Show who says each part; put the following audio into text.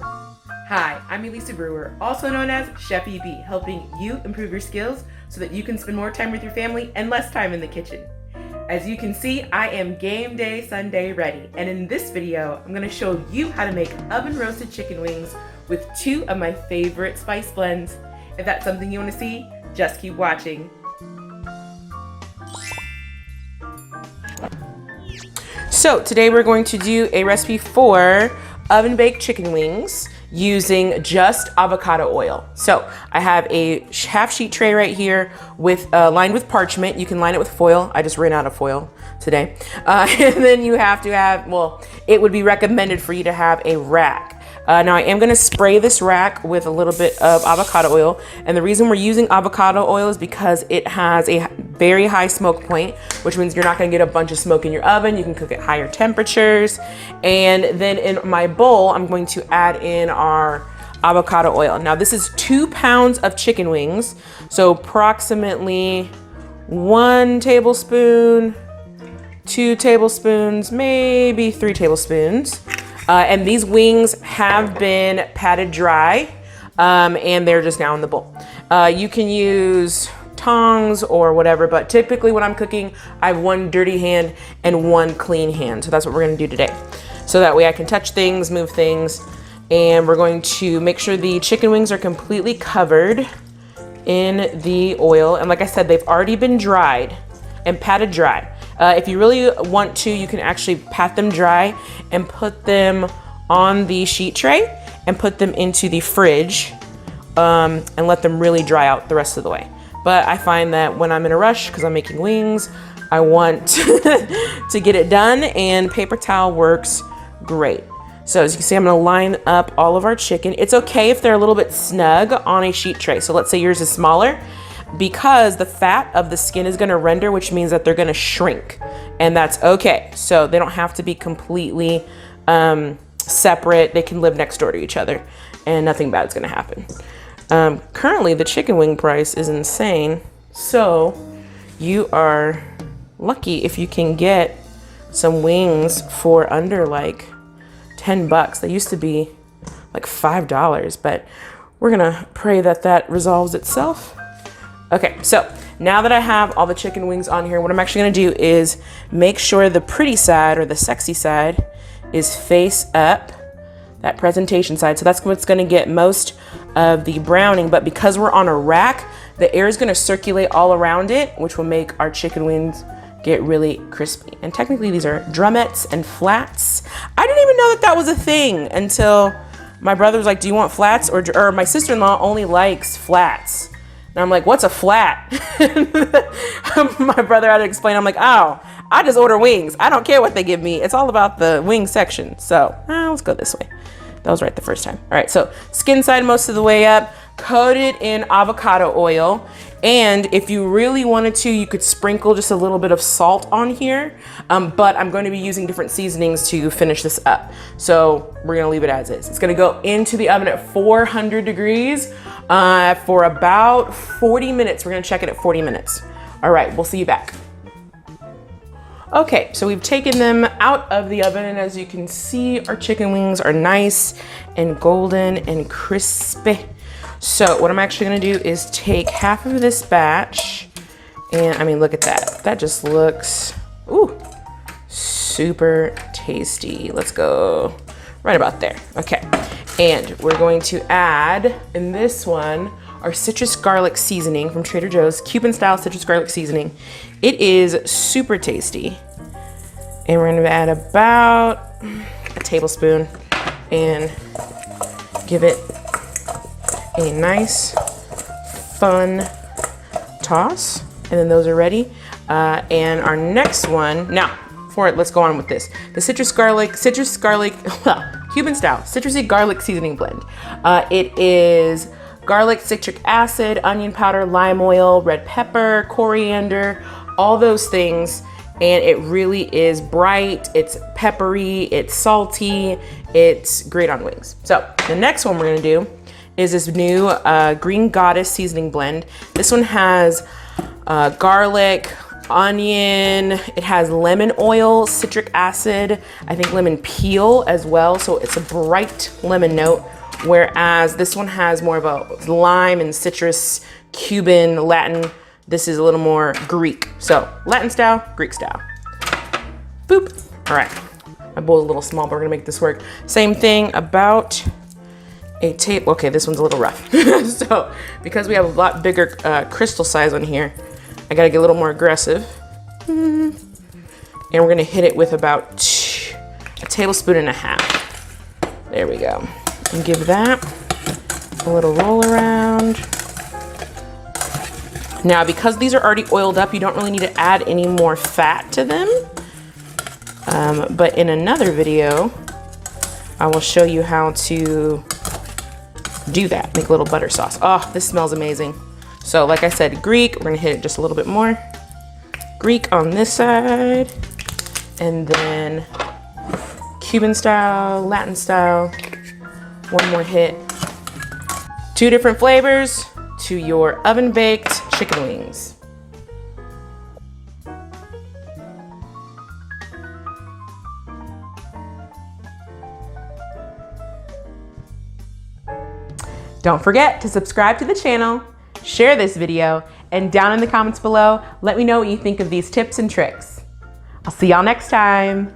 Speaker 1: Hi, I'm Elisa Brewer, also known as Chef EB, helping you improve your skills so that you can spend more time with your family and less time in the kitchen. As you can see, I am game day Sunday ready, and in this video, I'm gonna show you how to make oven roasted chicken wings with 2 of my favorite spice blends. If that's something you wanna see, just keep watching. So today we're going to do a recipe for oven baked chicken wings using just avocado oil. So I have a half sheet tray right here with lined with parchment. You can line it with foil. I just ran out of foil today. And then you have to have, well, it would be recommended for you to have a rack. Now I am gonna spray this rack with a little bit of avocado oil. And the reason we're using avocado oil is because it has a very high smoke point, which means you're not gonna get a bunch of smoke in your oven. You can cook at higher temperatures. And then in my bowl, I'm going to add in our avocado oil. Now this is 2 pounds of chicken wings. So approximately 1 tablespoon, 2 tablespoons, maybe 3 tablespoons. And these wings have been patted dry, and they're just now in the bowl. You can use tongs or whatever, but typically when I'm cooking, I have 1 dirty hand and 1 clean hand. So that's what we're gonna do today. So that way I can touch things, move things, and we're going to make sure the chicken wings are completely covered in the oil. And like I said, they've already been dried and patted dry. If you really want to, you can actually pat them dry and put them on the sheet tray and put them into the fridge and let them really dry out the rest of the way. But I find that when I'm in a rush, because I'm making wings, I want to get it done, and paper towel works great. So as you can see, I'm gonna line up all of our chicken. It's okay if they're a little bit snug on a sheet tray. So let's say yours is smaller, because the fat of the skin is gonna render, which means that they're gonna shrink, and that's okay. So they don't have to be completely separate. They can live next door to each other and nothing bad's gonna happen. Currently the chicken wing price is insane. So you are lucky if you can get some wings for under like 10 bucks. They used to be like $5, but we're gonna pray that that resolves itself. Okay, so now that I have all the chicken wings on here, what I'm actually gonna do is make sure the pretty side or the sexy side is face up, that presentation side. So that's what's gonna get most of the browning, but because we're on a rack, the air is gonna circulate all around it, which will make our chicken wings get really crispy. And technically these are drumettes and flats. I didn't even know that that was a thing until my brother was like, do you want flats? Or my sister-in-law only likes flats. And I'm like, what's a flat? My brother had to explain. I'm like, oh, I just order wings. I don't care what they give me. It's all about the wing section. So let's go this way. That was right the first time. All right, so skin side most of the way up, coated in avocado oil. And if you really wanted to, you could sprinkle just a little bit of salt on here. But I'm going to be using different seasonings to finish this up. So we're gonna leave it as is. It's gonna go into the oven at 400 degrees for about 40 minutes. We're gonna check it at 40 minutes. All right, we'll see you back. Okay, so we've taken them out of the oven, and as you can see, our chicken wings are nice and golden and crispy. So what I'm actually gonna do is take half of this batch, and I mean, look at that. That just looks, ooh, super tasty. Let's go right about there. Okay, and we're going to add, in this one, our citrus garlic seasoning from Trader Joe's, Cuban style citrus garlic seasoning. It is super tasty. And we're gonna add about a tablespoon and give it a nice, fun toss. And then those are ready. And our next one, now, for it, let's go on with this. The citrus garlic, Cuban style, citrusy garlic seasoning blend. It is garlic, citric acid, onion powder, lime oil, red pepper, coriander, all those things. And it really is bright, it's peppery, it's salty, it's great on wings. So the next one we're gonna do is this new Green Goddess seasoning blend. This one has garlic, onion. It has lemon oil, citric acid, I think lemon peel as well. So it's a bright lemon note, whereas this one has more of a lime and citrus, Cuban, Latin. This is a little more Greek. So Latin style, Greek style. Boop. All right. My bowl's a little small, but we're gonna make this work. Same thing, about a tape. Okay, this one's a little rough. So because we have a lot bigger crystal size on here, I gotta get a little more aggressive. And we're gonna hit it with about a tablespoon and a half. There we go. And give that a little roll around. Now, because these are already oiled up, you don't really need to add any more fat to them. But in another video, I will show you how to do that. Make a little butter sauce. Oh, this smells amazing. So like I said, Greek, we're gonna hit it just a little bit more. Greek on this side, and then Cuban style, Latin style. One more hit. 2 different flavors to your oven baked chicken wings. Don't forget to subscribe to the channel, share this video, and down in the comments below, let me know what you think of these tips and tricks. I'll see y'all next time.